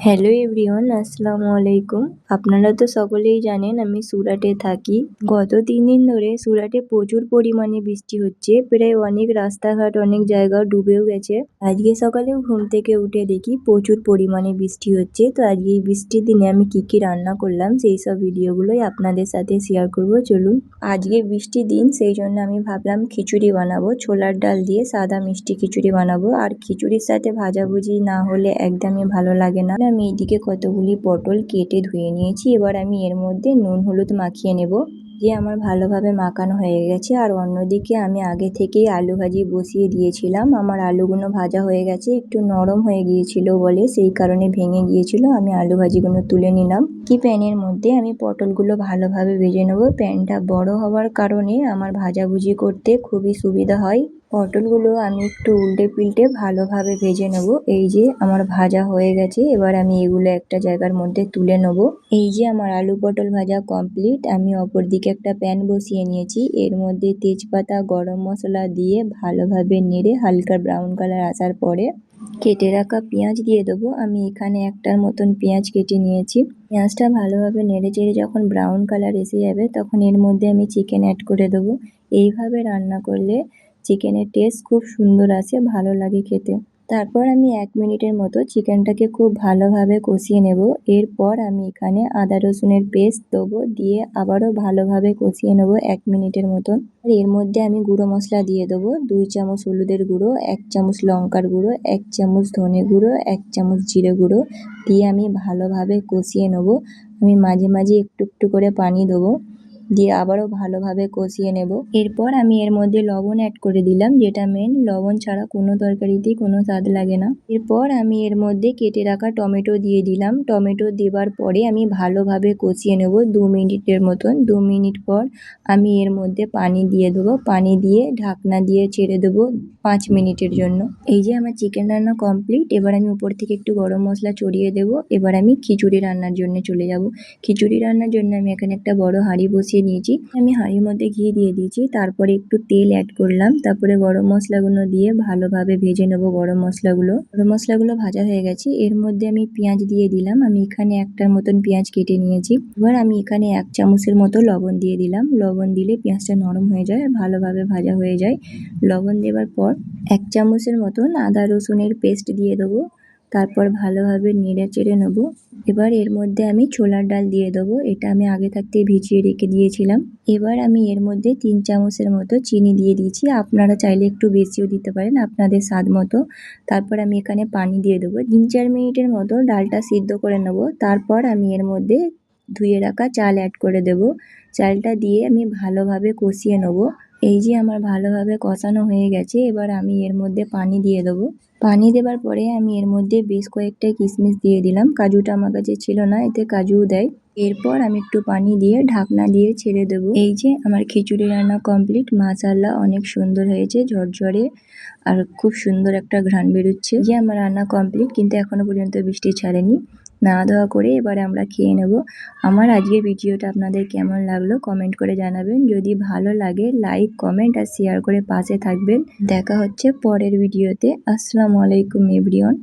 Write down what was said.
Hello everyone, আসসালামু আলাইকুম। আপনারা তো সকলেই জানেন আমি সুরাটে থাকি। গত 3 দিন ধরে সুরাটে প্রচুর পরিমাণে বৃষ্টি হচ্ছে, প্রায় অনেক রাস্তাঘাট অনেক জায়গা ডুবেও গেছে। আজকে সকালেও ঘুম থেকে উঠে দেখি প্রচুর পরিমাণে বৃষ্টি হচ্ছে। তো আজকে এই বৃষ্টির দিনে আমি কি রান্না করলাম সেই সব ভিডিওগুলোই আপনাদের সাথে শেয়ার করব। চলুন, আজকে বৃষ্টির দিন সেই জন্য আমি ভাবলাম খিচুড়ি বানাবো, ছোলার ডাল দিয়ে সাদা মিষ্টি খিচুড়ি বানাবো। আর খিচুড়ির সাথে ভাজাভুজি না হলে একদমই ভালো লাগে না। আমি এদিকে কতগুলি পটল কেটে ধুয়ে নিয়েছি। এবার আমি এর মধ্যে নুন হলুদ মাখিয়ে নেব। যে আমার ভালোভাবে মাখানো হয়ে গেছে। আর অন্যদিকে আমি আগে থেকেই আলু ভাজি বসিয়ে দিয়েছিলাম। আমার আলুগুলো ভাজা হয়ে গেছে, একটু নরম হয়ে গিয়েছিল বলে সেই কারণে ভেঙে গিয়েছিল। আমি আলু ভাজিগুলো তুলে নিলাম। প্যানের মধ্যে আমি পটলগুলো ভালোভাবে ভেজে নেব। প্যানটা বড় হওয়ার কারণে আমার ভাজাভুজি করতে খুবই সুবিধা হয়। পটলগুলো আমি একটু উল্টে পিল্টে ভালোভাবে ভেজে নেব। এই যে আমার ভাজা হয়ে গেছে, এবার আমি এগুলো একটা জায়গার মধ্যে তুলে নেব। এই যে আমার আলু পটল ভাজা কমপ্লিট। আমি অপর দিকে একটা প্যান বসিয়ে নিয়েছি। এর মধ্যে তেজপাতা গরম মশলা দিয়ে ভালোভাবে নেড়ে হালকা ব্রাউন কালার আসার পরে কেটে রাখা পেঁয়াজ দিয়ে দেবো। আমি এখানে একটার মতন পেঁয়াজ কেটে নিয়েছি। পেঁয়াজটা ভালোভাবে নেড়ে চেড়ে যখন ব্রাউন কালার এসে যাবে তখন এর মধ্যে আমি চিকেন অ্যাড করে দেবো। এইভাবে রান্না করলে চিকেনের টেস্ট খুব সুন্দর আসে, ভালো লাগে খেতে। তারপর আমি 1 মিনিটের মতো চিকেনটাকে খুব ভালোভাবে কষিয়ে নেব। এরপর আমি এখানে আদা রসুনের পেস্ট দেবো, দিয়ে আবারও ভালোভাবে কষিয়ে নেব 1 মিনিটের মতন। আর এর মধ্যে আমি গুঁড়ো মশলা দিয়ে দেবো, 2 চামচ হলুদের গুঁড়ো, 1 চামচ লঙ্কার গুঁড়ো, 1 চামচ ধনে গুঁড়ো, 1 চামচ জিরে গুঁড়ো দিয়ে আমি ভালোভাবে কষিয়ে নেব। আমি মাঝে মাঝে একটু একটু করে পানি দেবো, দিয়ে আবারও ভালোভাবে কষিয়ে নেব। এরপর আমি এর মধ্যে লবণ অ্যাড করে দিলাম, যেটা মেন। লবণ ছাড়া কোনো তরকারিতেই কোনো স্বাদ লাগে না। এরপর আমি এর মধ্যে কেটে রাখা টমেটো দিয়ে দিলাম। টমেটো দেওয়ার পরে আমি ভালোভাবে কষিয়ে নেব 2 মিনিটের মতন। 2 মিনিট পর আমি এর মধ্যে পানি দিয়ে দেবো। পানি দিয়ে ঢাকনা দিয়ে ছেড়ে দেবো 5 মিনিটের জন্য। এই যে আমার চিকেন রান্না কমপ্লিট। এবার আমি উপর থেকে একটু গরম মশলা ছড়িয়ে দেবো। এবার আমি খিচুড়ি রান্নার জন্য চলে যাব। খিচুড়ি রান্নার জন্য আমি এখানে একটা বড় হাঁড়ি বসিয়ে নিয়েছি। আমি হাঁড়ির মধ্যে ঘি দিয়ে দিয়েছি, তারপরে একটু তেল অ্যাড করলাম, তারপরে গরম মশলাগুলো দিয়ে ভালোভাবে ভেজে নেব। গরম মশলাগুলো ভাজা হয়ে গেছে। এর মধ্যে আমি পেঁয়াজ দিয়ে দিলাম। আমি এখানে একটার মতন পেঁয়াজ কেটে নিয়েছি। এবার আমি এখানে 1 চামচের মতো লবণ দিয়ে দিলাম। লবণ দিলে পেঁয়াজটা নরম হয়ে যায়, ভালোভাবে ভাজা হয়ে যায়। লবণ দেওয়ার পর 1 চামচের মতন আদা রসুনের পেস্ট দিয়ে দেবো। তারপর ভালোভাবে নেড়ে চেড়ে নেবো। এবার এর মধ্যে আমি ছোলার ডাল দিয়ে দেবো, এটা আমি আগে থাকতে ভিজিয়ে রেখে দিয়েছিলাম। এবার আমি এর মধ্যে 3 চামচের মতো চিনি দিয়ে দিয়েছি। আপনারা চাইলে একটু বেশিও দিতে পারেন আপনাদের স্বাদ মতো। তারপর আমি এখানে পানি দিয়ে দেবো। 3-4 মিনিটের মতো ডালটা সিদ্ধ করে নেব। তারপর আমি এর মধ্যে ধুয়ে রাখা চাল অ্যাড করে দেব। চালটা দিয়ে আমি ভালোভাবে কষিয়ে নেব। এই যে আমার ভালোভাবে কষানো হয়ে গেছে। এবার আমি এর মধ্যে পানি দিয়ে দেবো। পানি দেওয়ার পরে আমি এর মধ্যে বেশ কয়েকটা কিশমিশ দিয়ে দিলাম। কাজুটা আমার কাছে ছিল না, এতে কাজুও দেয়। এরপর আমি একটু পানি দিয়ে ঢাকনা দিয়ে ছেড়ে দেবো। এই যে আমার খিচুড়ি রান্না কমপ্লিট। মাশাআল্লাহ, অনেক সুন্দর হয়েছে, ঝরঝরে আর খুব সুন্দর একটা ঘ্রাণ বেরোচ্ছে। যে আমার রান্না কমপ্লিট, কিন্তু এখনো পর্যন্ত বৃষ্টি ছাড়েনি। নাওয়া দাওয়া করে এবারে আমরা খেয়ে নেব। আমার আজকের ভিডিওটা আপনাদের কেমন লাগলো কমেন্ট করে জানাবেন। যদি ভালো লাগে লাইক কমেন্ট আর শেয়ার করে পাশে থাকবেন। দেখা হচ্ছে পরের ভিডিওতে। আসসালামু আলাইকুম এভরিওয়ান।